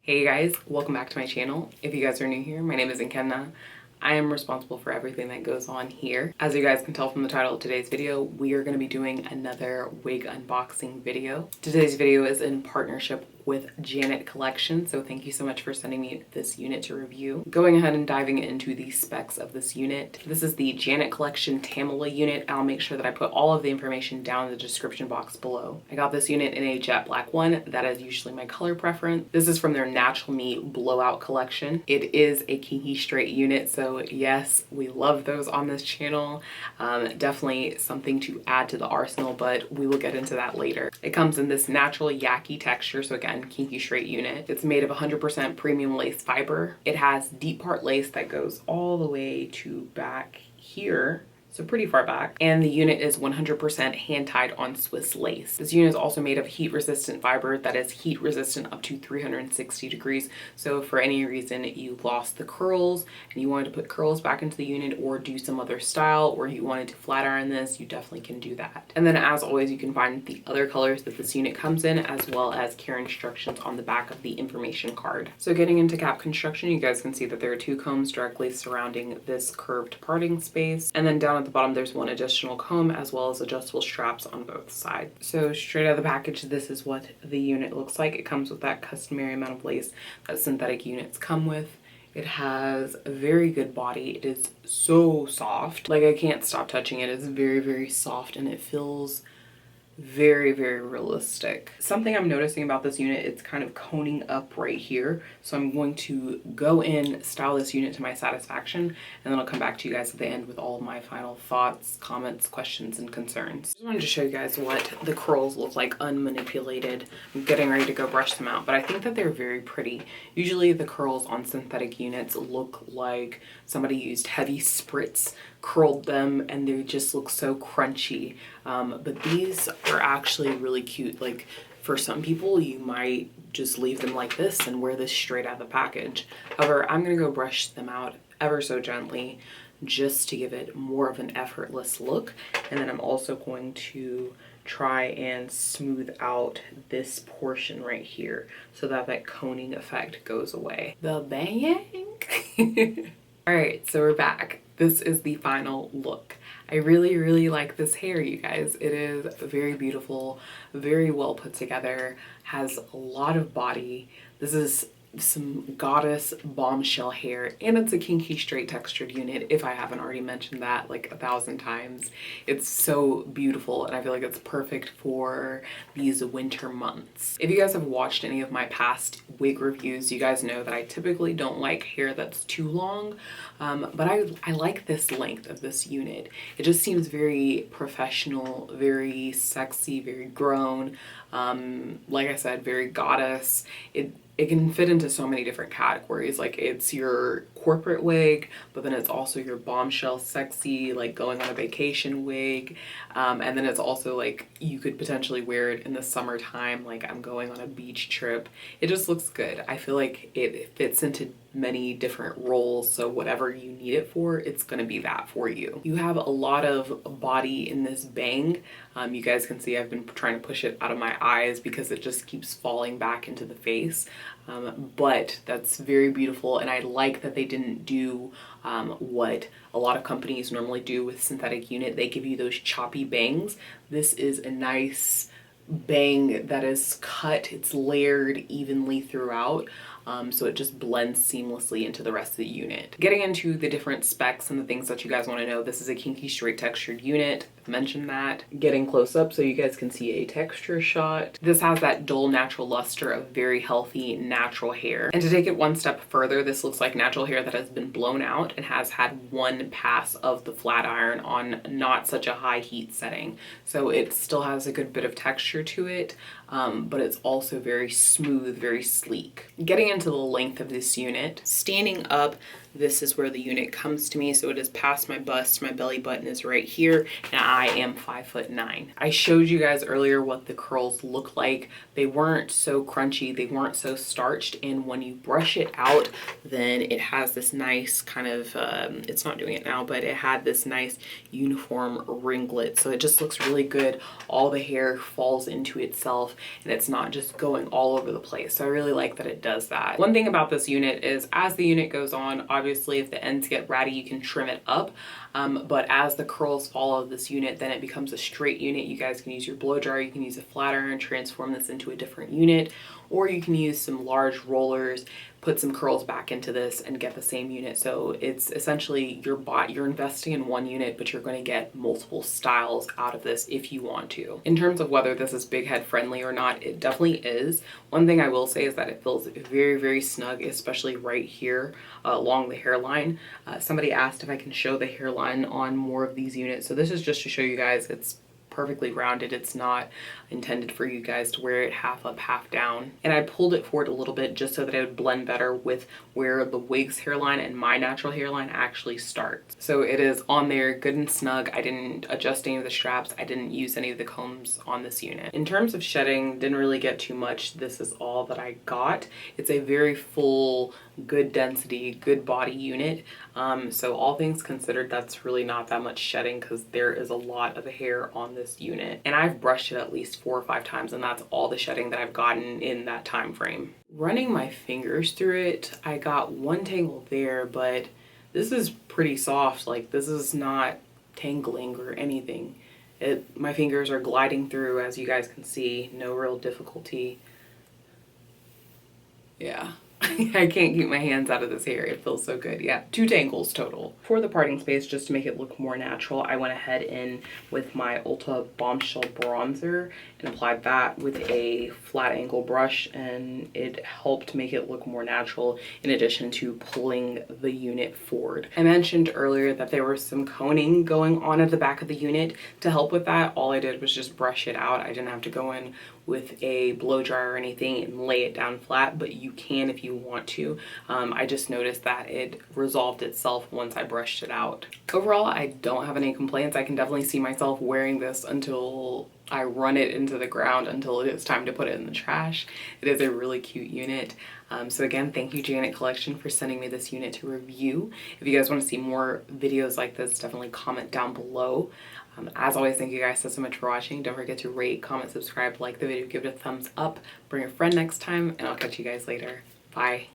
Hey guys, welcome back to my channel. If you guys are new here, my name is Nkenna. I am responsible for everything that goes on here. As you guys can tell from the title of today's video, we are going to be doing another wig unboxing video. Today's video is in partnership with Janet Collection, so thank you so much for sending me this unit to review. Going ahead and diving into the specs of this unit. This is the Janet Collection Tamila unit. I'll make sure that I put all of the information down in the description box below. I got this unit in a jet black one. That is usually my color preference. This is from their Natural Me Blowout collection. It is a kinky straight unit, so yes, we love those on this channel. Definitely something to add to the arsenal, but we will get into that later. It comes in this natural yaki texture, so again, kinky straight unit. It's made of 100% premium lace fiber. It has deep part lace that goes all the way to back here, so pretty far back, and the unit is 100% hand tied on Swiss lace. This unit is also made of heat resistant fiber that is heat resistant up to 360 degrees. So if for any reason you lost the curls and you wanted to put curls back into the unit or do some other style, or you wanted to flat iron this, you definitely can do that. And then as always, you can find the other colors that this unit comes in, as well as care instructions on the back of the information card. So getting into cap construction, you guys can see that there are two combs directly surrounding this curved parting space, and then down at the bottom there's one additional comb as well as adjustable straps on both sides. So straight out of the package, this is what the unit looks like. It comes with that customary amount of lace that synthetic units come with. It has a very good body. It is so soft, like I can't stop touching it. It's very, very soft, and it feels very, very realistic. Something I'm noticing about this unit, it's kind of coning up right here. So I'm going to go in, style this unit to my satisfaction, and then I'll come back to you guys at the end with all of my final thoughts, comments, questions, and concerns. I just wanted to show you guys what the curls look like unmanipulated. I'm getting ready to go brush them out, but I think that they're very pretty. Usually the curls on synthetic units look like somebody used heavy spritz, curled them, and they just look so crunchy. But these are actually really cute. Like for some people, you might just leave them like this and wear this straight out of the package. However, I'm gonna go brush them out ever so gently just to give it more of an effortless look. And then I'm also going to try and smooth out this portion right here so that that coning effect goes away. The bang! All right, so we're back. This is the final look. I really, really like this hair, you guys. It is very beautiful, very well put together, has a lot of body. This is some goddess bombshell hair, and it's a kinky straight textured unit, if I haven't already mentioned that like 1,000 times. It's so beautiful, and I feel like it's perfect for these winter months. If you guys have watched any of my past wig reviews, you guys know that I typically don't like hair that's too long, but I like this length of this unit. It just seems very professional, very sexy, very grown. Like I said, very goddess. It can fit into so many different categories. Like it's your corporate wig, but then it's also your bombshell sexy, like going on a vacation wig. And then it's also like you could potentially wear it in the summertime, like I'm going on a beach trip. It just looks good. I feel like it fits into many different roles, so whatever you need it for, it's gonna be that for you. You have a lot of body in this bang. You guys can see I've been trying to push it out of my eyes because it just keeps falling back into the face. But that's very beautiful, and I like that they didn't do what a lot of companies normally do with synthetic unit. They give you those choppy bangs. This is a nice bang that is cut, it's layered evenly throughout. So it just blends seamlessly into the rest of the unit. Getting into the different specs and the things that you guys want to know, this is a kinky straight textured unit. I've mentioned that. Getting close up so you guys can see a texture shot. This has that dull natural luster of very healthy natural hair. And to take it one step further, this looks like natural hair that has been blown out and has had one pass of the flat iron on not such a high heat setting. So it still has a good bit of texture to it, but it's also very smooth, very sleek. Getting into the length of this unit, standing up, this is where the unit comes to me. So it is past my bust, my belly button is right here, and I am 5'9". I showed you guys earlier what the curls look like. They weren't so crunchy, they weren't so starched, and when you brush it out, then it has this nice kind of, it's not doing it now, but it had this nice uniform ringlet. So it just looks really good. All the hair falls into itself. and it's not just going all over the place. So I really like that it does that. One thing about this unit is as the unit goes on, obviously if the ends get ratty, you can trim it up. But as the curls follow this unit, then it becomes a straight unit. You guys can use your blow dryer, you can use a flat iron, transform this into a different unit, or you can use some large rollers, put some curls back into this and get the same unit. So it's essentially you're investing in one unit, but you're going to get multiple styles out of this if you want to. In terms of whether this is big head friendly or not, it definitely is. One thing I will say is that it feels very, very snug, especially right here along the hairline. Somebody asked if I can show the hairline on more of these units. So this is just to show you guys it's perfectly rounded. It's not intended for you guys to wear it half up, half down. And I pulled it forward a little bit just so that it would blend better with where the wig's hairline and my natural hairline actually starts. So it is on there good and snug. I didn't adjust any of the straps. I didn't use any of the combs on this unit. In terms of shedding, didn't really get too much. This is all that I got. It's a very full, good density, good body unit. So all things considered, that's really not that much shedding because there is a lot of hair on this unit. And I've brushed it at least 4 or 5 times, and that's all the shedding that I've gotten in that time frame. Running my fingers through it, I got one tangle there, but this is pretty soft. Like, this is not tangling or anything. My fingers are gliding through, as you guys can see, no real difficulty. Yeah. I can't keep my hands out of this hair. It feels so good. Yeah, 2 tangles total. For the parting space, just to make it look more natural, I went ahead in with my Ulta Bombshell bronzer and applied that with a flat angle brush, and it helped make it look more natural in addition to pulling the unit forward. I mentioned earlier that there was some coning going on at the back of the unit. To help with that, all I did was just brush it out. I didn't have to go in with a blow dryer or anything and lay it down flat, but you can if you want to. I just noticed that it resolved itself once I brushed it out. Overall, I don't have any complaints. I can definitely see myself wearing this until I run it into the ground, until it is time to put it in the trash. It is a really cute unit. So again, thank you Janet Collection for sending me this unit to review. If you guys want to see more videos like this, definitely comment down below. As always, thank you guys so much for watching. Don't forget to rate, comment, subscribe, like the video, give it a thumbs up, bring a friend next time, and I'll catch you guys later. Bye.